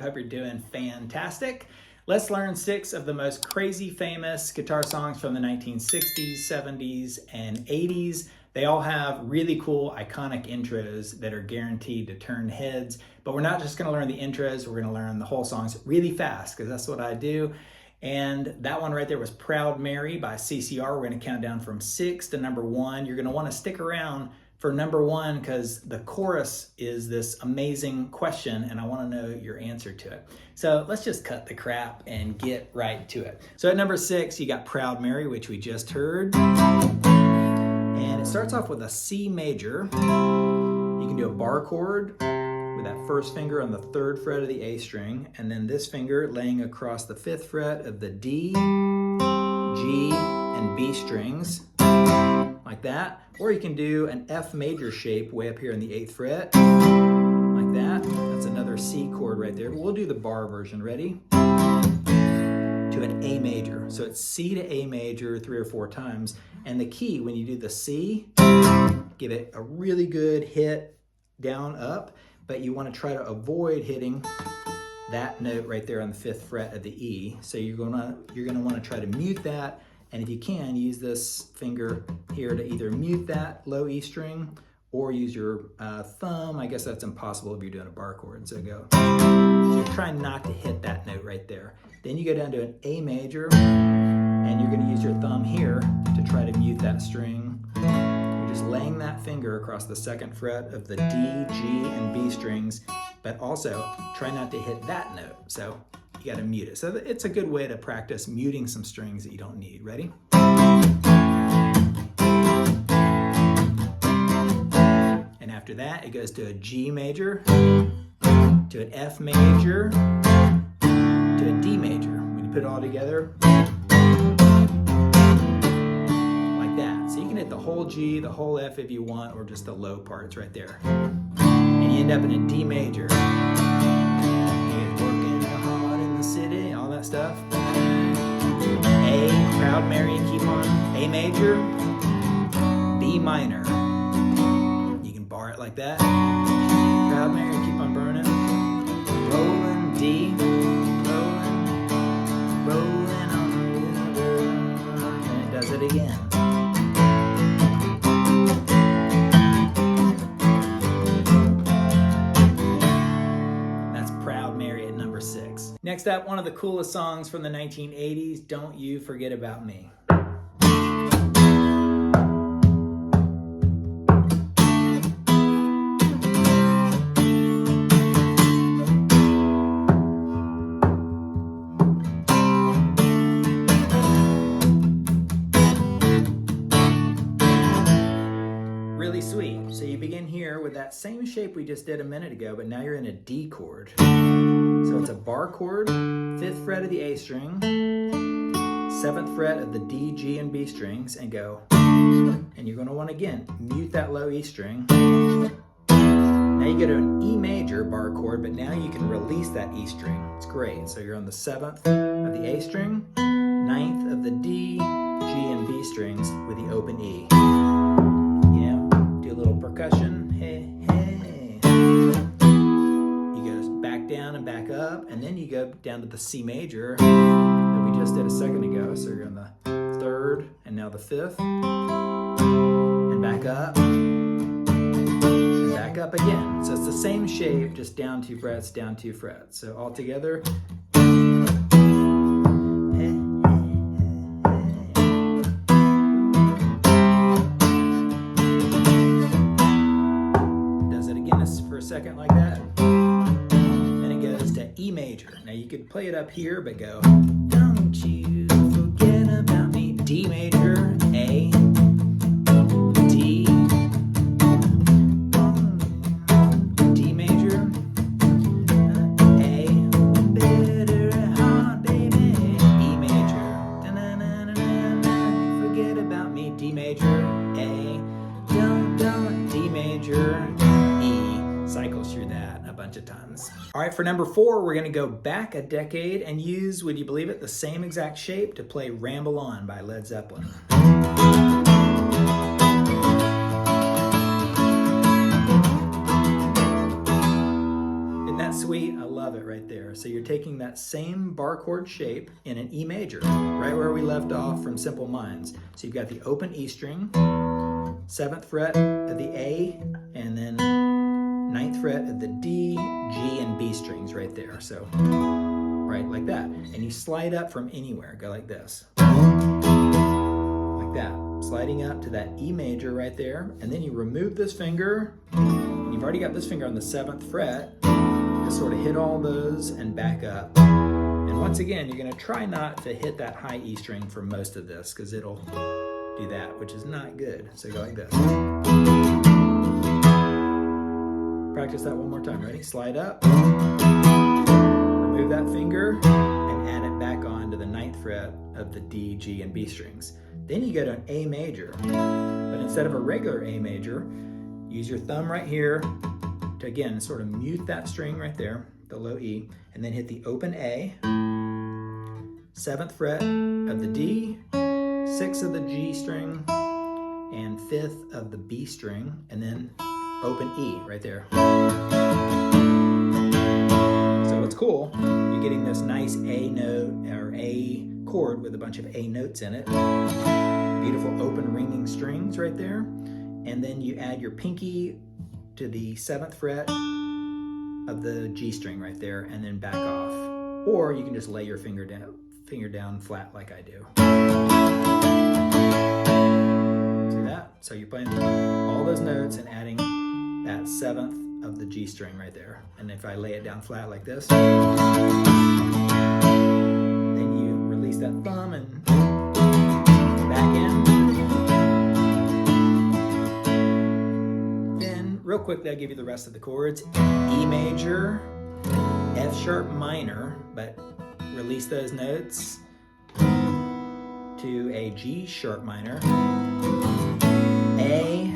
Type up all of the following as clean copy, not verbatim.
hope you're doing fantastic. Let's learn 6 of the most crazy famous guitar songs from the 1960s, 70s, and 80s. They all have really cool, iconic intros that are guaranteed to turn heads. But we're not just going to learn the intros, we're going to learn the whole songs really fast, because that's what I do. And that one right there was Proud Mary by CCR. We're going to count down from 6 to number 1. You're going to want to stick around for number 1 because the chorus is this amazing question and I want to know your answer to it. So let's just cut the crap and get right to it. So at number 6, you got Proud Mary, which we just heard. And it starts off with a C major. You can do a bar chord with that first finger on the 3rd fret of the A string, and then this finger laying across the 5th fret of the D, G, and B strings, like that. Or you can do an F major shape way up here in the 8th fret, like that. That's another C chord right there. We'll do the bar version. Ready? To an A major. So it's C to A major 3 or 4 times. And the key, when you do the C, give it a really good hit down, up, but you want to try to avoid hitting that note right there on the 5th fret of the E. So you're gonna want to try to mute that, and if you can, use this finger here to either mute that low E string or use your thumb. I guess that's impossible if you're doing a bar chord. So go. So you're trying not to hit that note right there. Then you go down to an A major, and you're going to use your thumb here to try to mute that string. Just laying that finger across the 2nd fret of the D, G, and B strings, but also try not to hit that note. So you got to mute it. So it's a good way to practice muting some strings that you don't need. Ready? And after that, it goes to a G major, to an F major, to a D major. When you put it all together, hit the whole G, the whole F if you want, or just the low parts right there. And you end up in a D major. You're working hard in the city, all that stuff. A, Proud Mary, keep on. A major, B minor. You can bar it like that. Proud Mary, keep on burning. Rolling, D, rolling on the river. And it does it again. Next up, one of the coolest songs from the 1980s, Don't You Forget About Me. Really sweet. So you begin here with that same shape we just did a minute ago, but now you're in a D chord. So it's a bar chord, 5th fret of the A string, 7th fret of the D, G, and B strings, and go. And you're going to want to, again, mute that low E string. Now you go to an E major bar chord, but now you can release that E string. It's great. So you're on the 7th of the A string, 9th of the D, G, and B strings with the open E. You know, do a little percussion. Hey, hey. Down and back up, and then you go down to the C major that we just did a second ago. So you're on the 3rd and now the 5th, and back up and back up again. So it's the same shape, just down 2 frets, down 2 frets. So all together. Does it again for a second like that. E major. Now you could play it up here, but go, don't you forget about me. D major, A, D, D major, A, bitter heart, baby, E major, forget about me, D major, A, don't, D major, E. Cycles through that a bunch of times. All right, for number 4, we're going to go back a decade and use, would you believe it, the same exact shape to play Ramble On by Led Zeppelin. that sweet? I love it right there. So you're taking that same bar chord shape in an E major, right where we left off from Simple Minds. So you've got the open E string, 7th fret of the A, and then 9th fret of the D, G, and B strings right there. So right like that. And you slide up from anywhere. Go like this. Like that. Sliding up to that E major right there. And then you remove this finger. And you've already got this finger on the 7th fret. Just sort of hit all those and back up. And once again, you're going to try not to hit that high E string for most of this because it'll do that, which is not good. So go like this. Practice that one more time. Ready? Slide up. Remove that finger and add it back on to the 9th fret of the D, G, and B strings. Then you go to an A major. But instead of a regular A major, use your thumb right here to, again, sort of mute that string right there, the low E, and then hit the open A, 7th fret of the D, 6th of the G string, and 5th of the B string, and then open E right there. So what's cool, you're getting this nice A note or A chord with a bunch of A notes in it. Beautiful open ringing strings right there. And then you add your pinky to the 7th fret of the G string right there and then back off. Or you can just lay your finger down flat like I do. See that? So you're playing all those notes and adding that 7th of the G string right there. And if I lay it down flat like this, then you release that thumb and back in. Then real quickly, I'll give you the rest of the chords. E major, F sharp minor, but release those notes to a G sharp minor, A,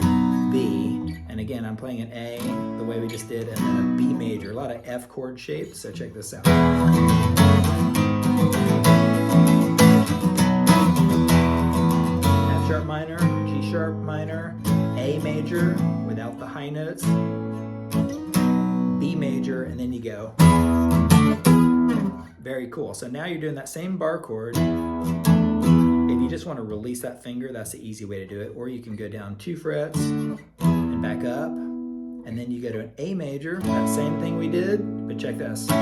B, and again, I'm playing an A the way we just did, and then a B major, a lot of F chord shapes, so check this out. F sharp minor, G sharp minor, A major without the high notes, B major, and then you go. Very cool. So now you're doing that same bar chord. If you just want to release that finger, that's the easy way to do it. Or you can go down 2 frets and back up. And then you go to an A major, that same thing we did, but check this. Isn't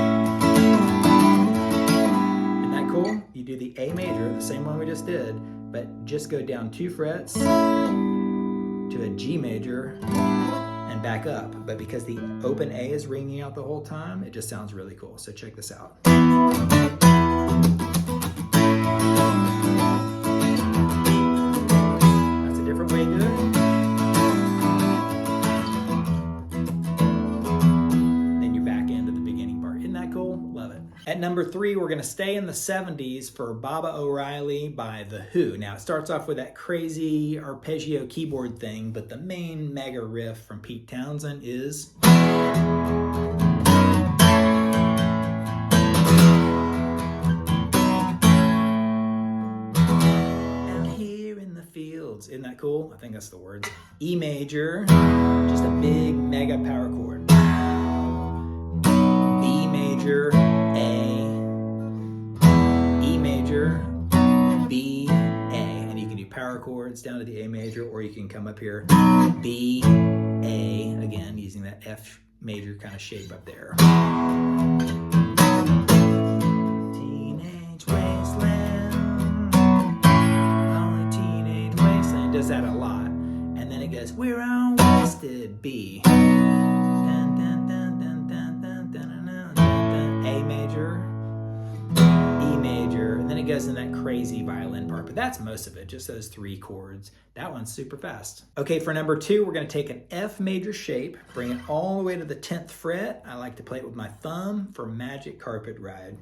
that cool? You do the A major, the same one we just did, but just go down 2 frets to a G major and back up. But because the open A is ringing out the whole time, it just sounds really cool. So check this out. That's a different way to do it. Then you're back into the beginning part. Isn't that cool? Love it. At number 3, we're going to stay in the 70s for Baba O'Riley by The Who. Now, it starts off with that crazy arpeggio keyboard thing, but the main mega riff from Pete Townsend is... Out here in the fields. Isn't that cool? I think that's the words. E major, just a big mega power chord. B major, A, E major, B, A. And you can do power chords down to the A major, or you can come up here, B, A, again, using that F major kind of shape up there. Teenage Wasteland, only Teenage Wasteland, does that a lot. And then it goes, we're on wasted, B. Dun, dun, dun, dun, dun, dun, dun, dun, dun, dun. A major, E major, and then it goes in that crazy violin part. But that's most of it, just those 3 chords. That one's super fast. Okay, for number 2, we're going to take an F major shape, bring it all the way to the 10th fret. I like to play it with my thumb for Magic Carpet Ride.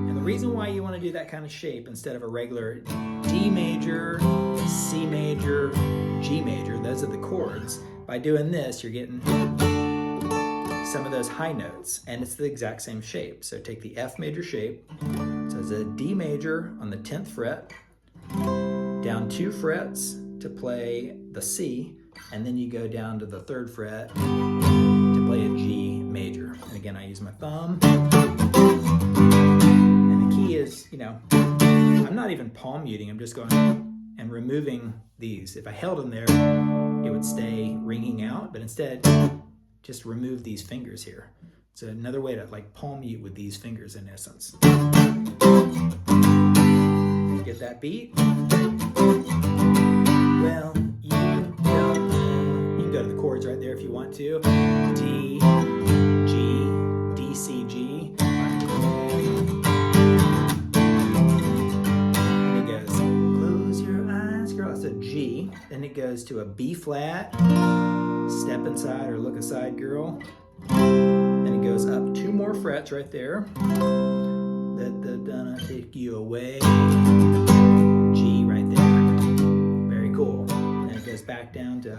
And the reason why you want to do that kind of shape instead of a regular D major, C major, G major, those are the chords. By doing this, you're getting some of those high notes, and it's the exact same shape. So take the F major shape, so it's a D major on the 10th fret, down 2 frets to play the C, and then you go down to the 3rd fret to play a G major. And again, I use my thumb. And the key is, you know, I'm not even palm muting, I'm just going and removing these. If I held them there, it would stay ringing out, but instead, just remove these fingers here. It's another way to like palm mute with these fingers in essence. Get that beat? Well, you don't know. You can go to the chords right there if you want to. D, G, D, C, G. And it goes, close your eyes, girl. It's a G. Then it goes to a B flat, step inside or look aside, girl. Then it goes up 2 more frets right there. Let the donna take you away. G right there. Very cool. And it goes back down to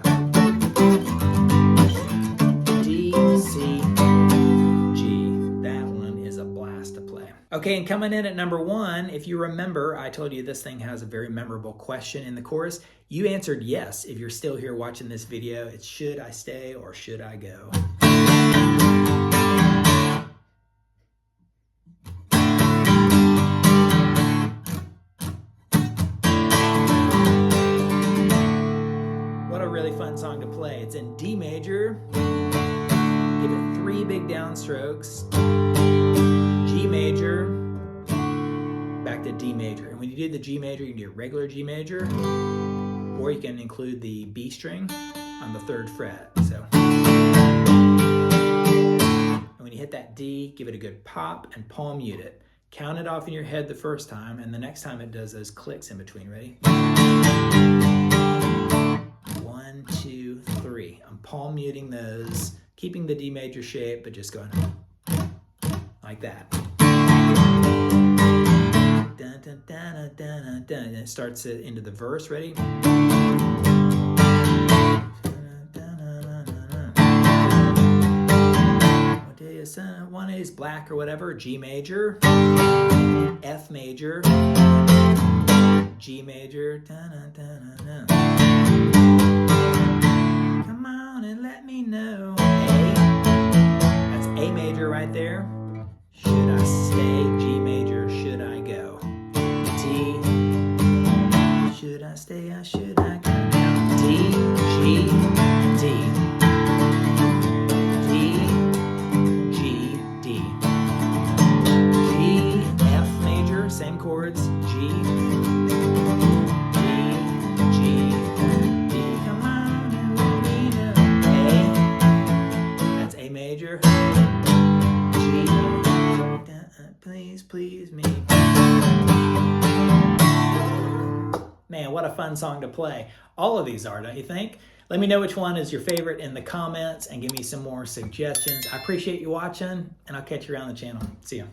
D, C, G. That one is a blast to play. Okay, and coming in at number 1, if you remember, I told you this thing has a very memorable question in the chorus. You answered yes. If you're still here watching this video, it's should I stay or should I go? Really fun song to play. It's in D major. Give it 3 big downstrokes. G major. Back to D major. And when you do the G major, you can do a regular G major, or you can include the B string on the 3rd fret. So, and when you hit that D, give it a good pop and palm mute it. Count it off in your head the first time, and the next time it does those clicks in between. Ready? 1, 2, 3. I'm palm muting those, keeping the D major shape, but just going like that. Dun, dun, dun, dun, dun, dun. And it starts it into the verse. Ready? One is black or whatever. G major, F major, G major. Dun, dun, dun, dun, dun. Come on and let me know. A, that's A major right there. Should I stay? G major, should I go? D, should I stay or should I go? D, G, D. D, G, D. G, F major, same chords. G, major, G, please, please me. Man, what a fun song to play. All of these are, don't you think? Let me know which one is your favorite in the comments and give me some more suggestions. I appreciate you watching, and I'll catch you around the channel. See ya.